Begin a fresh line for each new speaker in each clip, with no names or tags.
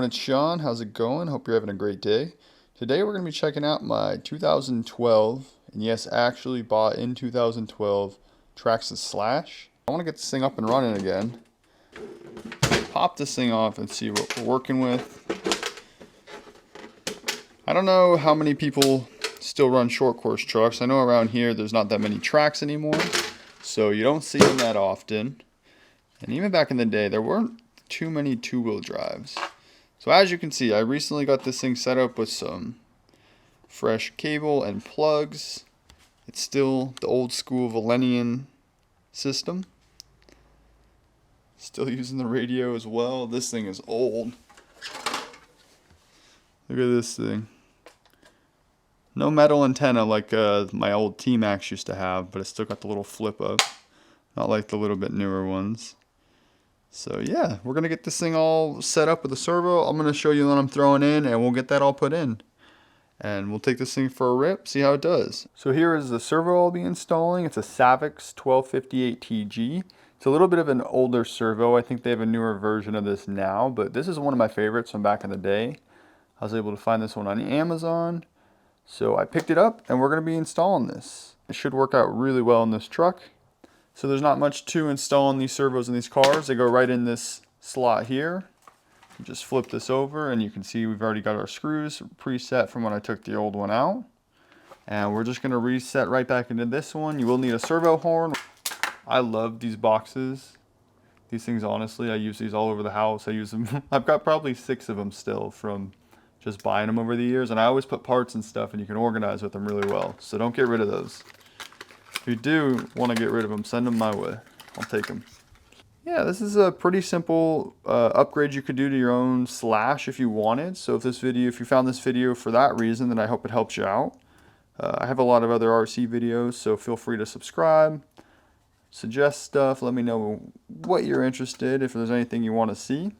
everyone, it's Sean. How's it going? Hope you're having a great day. Today we're going to be checking out my 2012, and yes, actually bought in 2012, Traxxas Slash. I want to get this thing up and running again. Pop this thing off and see what we're working with. I don't know how many people still run short course trucks. I know around here there's not that many tracks anymore, so you don't see them that often. And even back in the day, there weren't too many two-wheel drives. So as you can see, I recently got this thing set up with some fresh cable and plugs. It's still the old school Valenian system. Still using the radio as well. This thing is old. Look at this thing. No metal antenna like my old T-Max used to have, but it's still got the little flip up. Not like the little bit newer ones. So yeah, we're going to get this thing all set up with a servo. I'm going to show you what I'm throwing in, and we'll get that all put in. And we'll take this thing for a rip, see how it does. So here is the servo I'll be installing. It's a Savox 1258TG. It's a little bit of an older servo. I think they have a newer version of this now, but this is one of my favorites from back in the day. I was able to find this one on Amazon. So I picked it up, and we're going to be installing this. It should work out really well in this truck. So there's not much to installing these servos in these cars. They go right in this slot here. You just flip this over and you can see we've already got our screws preset from when I took the old one out. And we're just going to reset right back into this one. You will need a servo horn. I love these boxes. These things, honestly, I use these all over the house. I use them. I've got probably 6 of them still from just buying them over the years. And I always put parts and stuff, and you can organize with them really well. So don't get rid of those. If you do want to get rid of them, send them my way. I'll take them. Yeah, this is a pretty simple upgrade you could do to your own Slash if you wanted. So if you found this video for that reason, then I hope it helps you out. I have a lot of other RC videos, so feel free to subscribe, suggest stuff, let me know what you're interested, if there's anything you want to see.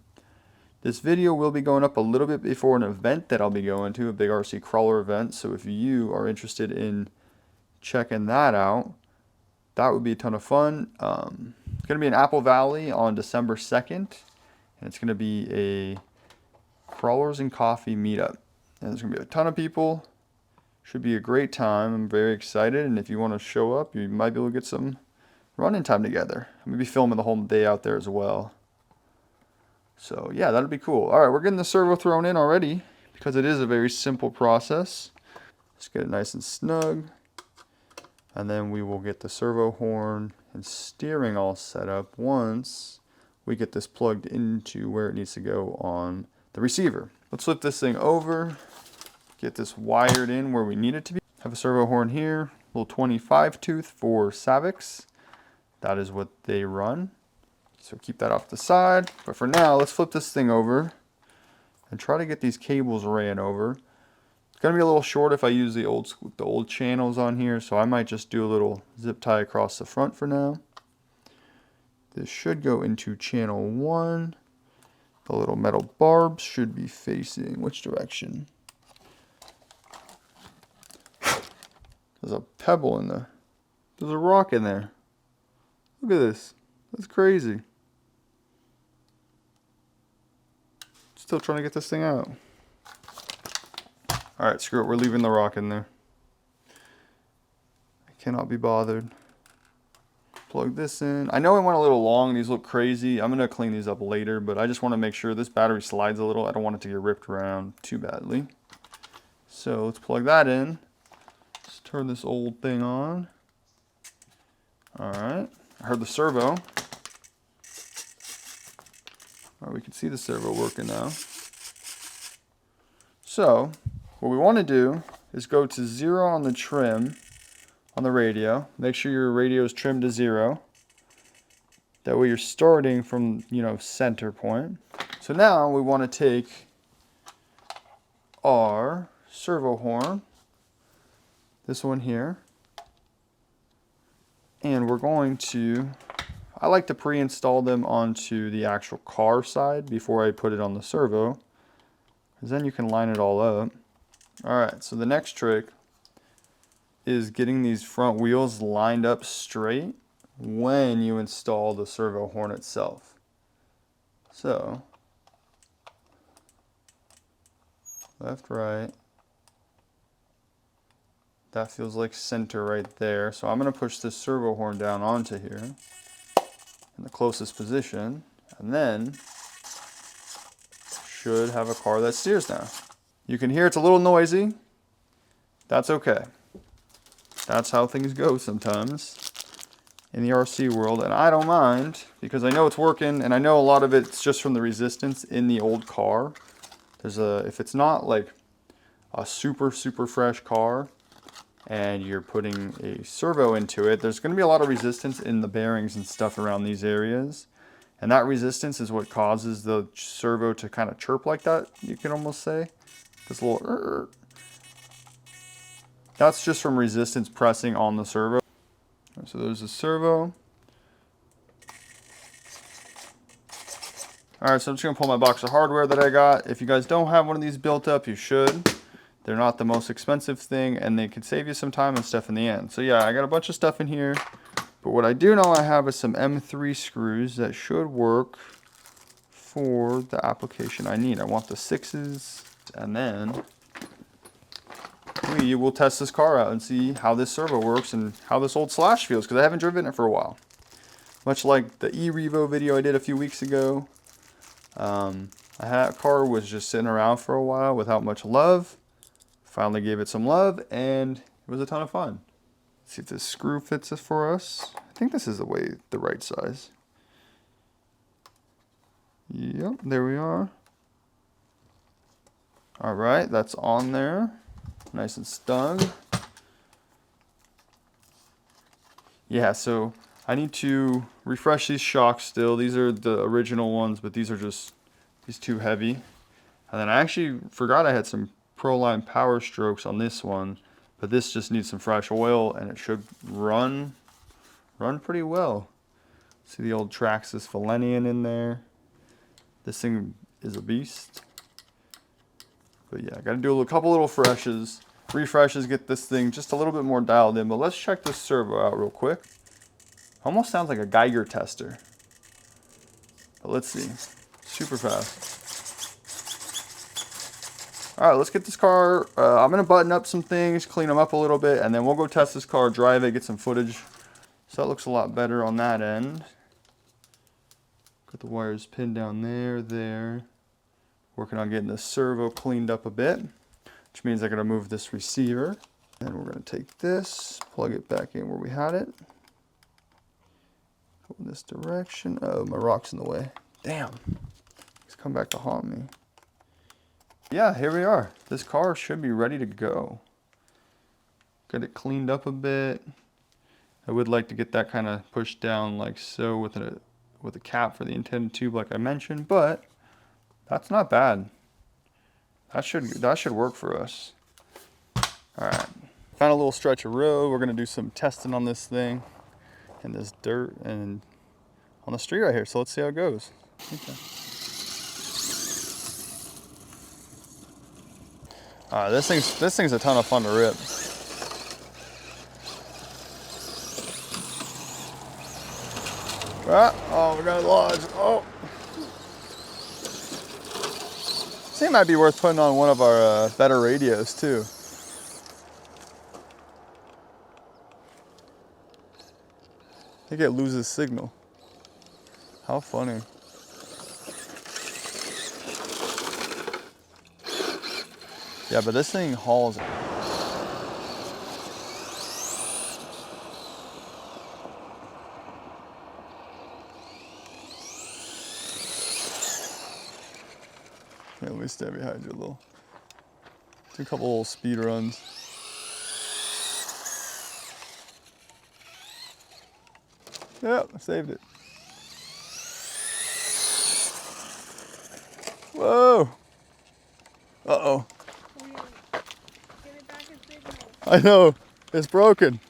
This video will be going up a little bit before an event that I'll be going to, a big RC crawler event. So if you are interested in checking that out, that would be a ton of fun. It's going to be in Apple Valley on December 2nd, and it's going to be a crawlers and coffee meetup, and there's going to be a ton of people. Should be a great time. I'm very excited, and if you want to show up, you might be able to get some running time together. I'm going to be filming the whole day out there as well. So yeah, that'll be cool. All right, we're getting the servo thrown in already because it is a very simple process. Let's get it nice and snug. And then we will get the servo horn and steering all set up once we get this plugged into where it needs to go on the receiver. Let's flip this thing over, get this wired in where we need it to be. Have a servo horn here, little 25 tooth for Savox. That is what they run. So keep that off the side. But for now, let's flip this thing over and try to get these cables ran over. It's going to be a little short if I use the old channels on here, so I might just do a little zip tie across the front for now. This should go into channel 1. The little metal barbs should be facing which direction? There's a pebble in there. There's a rock in there. Look at this. That's crazy. Still trying to get this thing out. Alright, screw it. We're leaving the rock in there. I cannot be bothered. Plug this in. I know I went a little long. These look crazy. I'm going to clean these up later, but I just want to make sure this battery slides a little. I don't want it to get ripped around too badly. So let's plug that in. Let's turn this old thing on. Alright. I heard the servo. Alright, we can see the servo working now. So what we want to do is go to 0 on the trim on the radio. Make sure your radio is trimmed to 0. That way you're starting from, center point. So now we want to take our servo horn, this one here, and we're going to, I like to pre-install them onto the actual car side before I put it on the servo, because then you can line it all up. Alright, so the next trick is getting these front wheels lined up straight when you install the servo horn itself. So left, right. That feels like center right there. So I'm gonna push this servo horn down onto here in the closest position, and then should have a car that steers now. You can hear it's a little noisy. That's okay. That's how things go sometimes in the RC world, and I don't mind because I know it's working, and I know a lot of it's just from the resistance in the old car. If it's not like a super fresh car and you're putting a servo into it, there's going to be a lot of resistance in the bearings and stuff around these areas, and that resistance is what causes the servo to kind of chirp like that, you can almost say. This little that's just from resistance pressing on the servo. So there's the servo. Alright, so I'm just going to pull my box of hardware that I got. If you guys don't have one of these built up, you should. They're not the most expensive thing, and they can save you some time and stuff in the end. So yeah, I got a bunch of stuff in here. But what I do know I have is some M3 screws that should work for the application I need. I want the 6s, and then we will test this car out and see how this servo works and how this old Slash feels, because I haven't driven it for a while. Much like the e-Revo video I did a few weeks ago. That car was just sitting around for a while without much love. Finally gave it some love, and it was a ton of fun. Let's see if this screw fits it for us. I think this is the right size. Yep, there we are. All right, that's on there. Nice and snug. Yeah, so I need to refresh these shocks still. These are the original ones, but these are just too heavy. And then I actually forgot I had some Proline Power Strokes on this one, but this just needs some fresh oil, and it should run pretty well. See the old Traxxas Valenian in there. This thing is a beast. But yeah, I gotta do a couple little refreshes, get this thing just a little bit more dialed in. But let's check this servo out real quick. Almost sounds like a Geiger tester. But let's see. Super fast. All right, let's get this car. I'm gonna button up some things, clean them up a little bit, and then we'll go test this car, drive it, get some footage. So that looks a lot better on that end. Got the wires pinned down there. Working on getting the servo cleaned up a bit, which means I gotta move this receiver. And we're gonna take this, plug it back in where we had it. Go in this direction. Oh, my rock's in the way. Damn, it's come back to haunt me. Yeah, here we are. This car should be ready to go. Get it cleaned up a bit. I would like to get that kind of pushed down like so with a cap for the intended tube like I mentioned, but that's not bad. That should work for us. All right, found a little stretch of road. We're gonna do some testing on this thing in this dirt and on the street right here. So let's see how it goes. Okay. All right, this thing's a ton of fun to rip. Oh, we got a lodge. Oh. This thing might be worth putting on one of our better radios too. I think it loses signal. How funny. Yeah, but this thing hauls. Yeah, let me stand behind you a little. Do a couple little speed runs. Yeah, I saved it. Whoa. Uh-oh. I know, it's broken.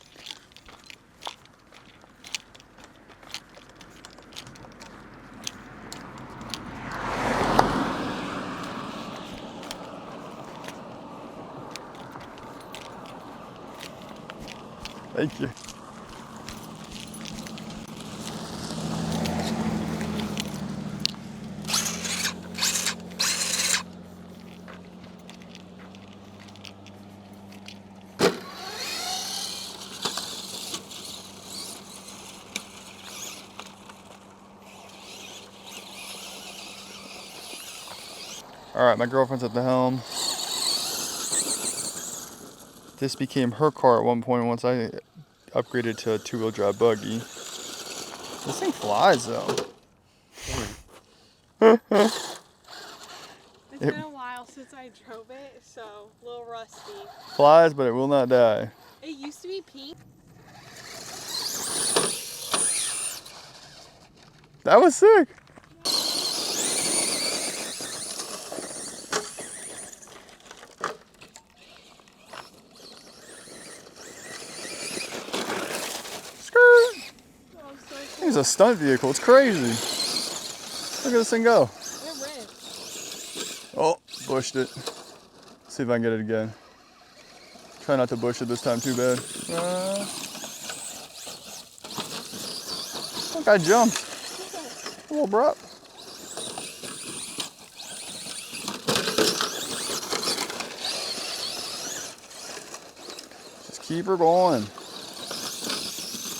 Thank you. All right, my girlfriend's at the helm. This became her car at one point once I upgraded to a 2-wheel drive buggy. This thing flies though.
It's been a while since I drove it, so a little rusty.
Flies, but it will not die.
It used to be pink.
That was sick. Skirt.
Oh, so cool.
It's a stunt vehicle. It's crazy. Look at this thing go.
It ripped.
Oh, bushed it. See if I can get it again. Try not to bush it this time too bad. Look, I jumped. A little abrupt. Just keep her going.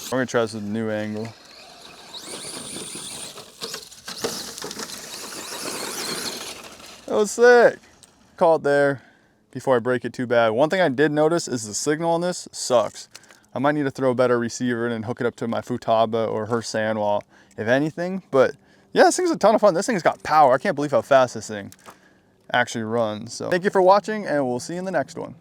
I'm gonna try this with a new angle. That was sick. Call it there before I break it too bad. One thing I did notice is the signal on this sucks. I might need to throw a better receiver in and hook it up to my Futaba or her Sandwall, if anything. But yeah, this thing's a ton of fun. This thing's got power. I can't believe how fast this thing actually runs. So thank you for watching, and we'll see you in the next one.